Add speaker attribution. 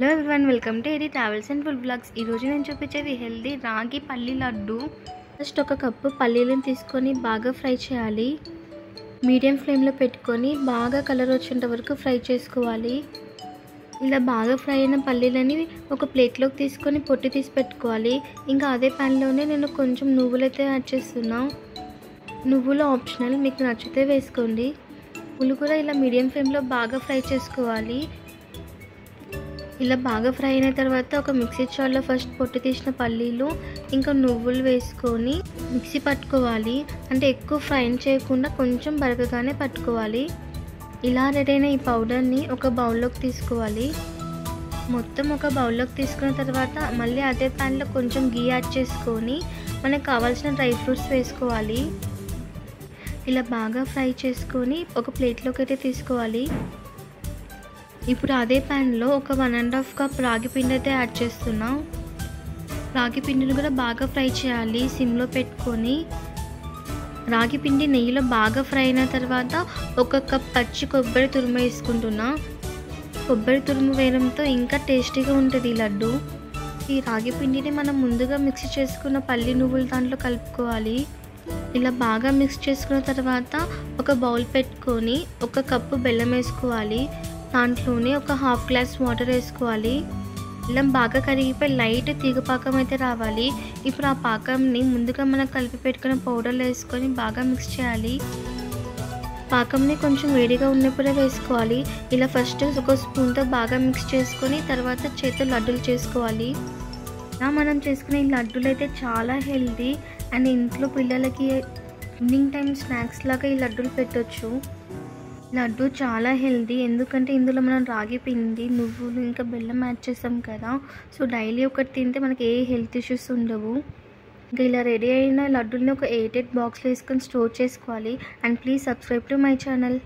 Speaker 1: Hello everyone, welcome to ఏది travels and food blogs. ఈరోజు నేను చూపించేది హెల్దీ రాగి పల్లి లడ్డు. ఫస్ట్ ఒక కప్పు పల్లీలను తీసుకొని బాగా ఫ్రై చేయాలి. మీడియం ఫ్లేమ్లో పెట్టుకొని బాగా కలర్ వచ్చేంత వరకు ఫ్రై చేసుకోవాలి. ఇలా బాగా ఫ్రై అయిన పల్లీలని ఒక ప్లేట్లోకి తీసుకొని పొట్టి తీసి పెట్టుకోవాలి. ఇంకా అదే ప్యాన్లోనే నేను కొంచెం నువ్వులైతే యాడ్ చేస్తున్నాను. నువ్వులు ఆప్షనల్, మీకు నచ్చితే వేసుకోండి. నువ్వులు కూడా ఇలా మీడియం ఫ్లేమ్లో బాగా ఫ్రై చేసుకోవాలి. ఇలా బాగా ఫ్రై అయిన తర్వాత ఒక మిక్సీ జార్లో ఫస్ట్ పొట్టు తీసిన పల్లీలు ఇంకా నువ్వులు వేసుకొని మిక్సీ పట్టుకోవాలి. అంటే ఎక్కువ ఫ్రై చేయకుండా కొంచెం బరకగానే పట్టుకోవాలి. ఇలా రెడీ అయిన ఈ పౌడర్ని ఒక బౌల్లోకి తీసుకోవాలి. మొత్తం ఒక బౌల్లోకి తీసుకున్న తర్వాత మళ్ళీ అదే ప్యాన్లో కొంచెం గీ యాడ్ చేసుకొని మనకు కావాల్సిన డ్రై ఫ్రూట్స్ వేసుకోవాలి. ఇలా బాగా ఫ్రై చేసుకొని ఒక ప్లేట్లోకి అయితే తీసుకోవాలి. ఇప్పుడు అదే ప్యాన్లో ఒక 1.5 కప్ రాగి పిండి అయితే యాడ్ చేస్తున్నాం. రాగి పిండిని కూడా బాగా ఫ్రై చేయాలి సిమ్లో పెట్టుకొని. రాగి పిండి నెయ్యిలో బాగా ఫ్రై అయిన తర్వాత ఒక కప్ పచ్చి కొబ్బరి తురుము వేసుకుంటున్నా. కొబ్బరి తురుము వేయడంతో ఇంకా టేస్టీగా ఉంటుంది ఈ లడ్డు. ఈ రాగి పిండిని మనం ముందుగా మిక్స్ చేసుకున్న పల్లి నువ్వులు దాంట్లో కలుపుకోవాలి. ఇలా బాగా మిక్స్ చేసుకున్న తర్వాత ఒక బౌల్ పెట్టుకొని ఒక కప్పు బెల్లం వేసుకోవాలి. దాంట్లోనే ఒక 1/2 గ్లాస్ వాటర్ వేసుకోవాలి. బెల్లం బాగా కరిగిపోయి లైట్ తీగ పాకం అయితే రావాలి. ఇప్పుడు ఆ పాకంని ముందుగా మనం కలిపి పెట్టుకున్న పౌడర్లో వేసుకొని బాగా మిక్స్ చేయాలి. పాకంని కొంచెం వేడిగా ఉన్నప్పుడే వేసుకోవాలి. ఇలా ఫస్ట్ ఒక స్పూన్తో బాగా మిక్స్ చేసుకొని తర్వాత చేతితో లడ్డూలు చేసుకోవాలి. ఇలా మనం చేసుకునే ఈ లడ్డూలు అయితే చాలా హెల్తీ అండ్ ఇంట్లో పిల్లలకి ఈవినింగ్ టైం స్నాక్స్ లాగా ఈ లడ్డూలు పెట్టొచ్చు. లడ్డు చాలా హెల్తీ, ఎందుకంటే ఇందులో మనం రాగి పిండి నువ్వులు ఇంకా బెల్లం యాడ్ చేస్తాం కదా. సో డైలీ ఒకటి తింటే మనకి ఏ హెల్త్ ఇష్యూస్ ఉండవు. ఇంకా ఇలా రెడీ అయిన లడ్డూని ఒక 8 బాక్స్లో వేసుకొని స్టోర్ చేసుకోవాలి. And please subscribe to my channel.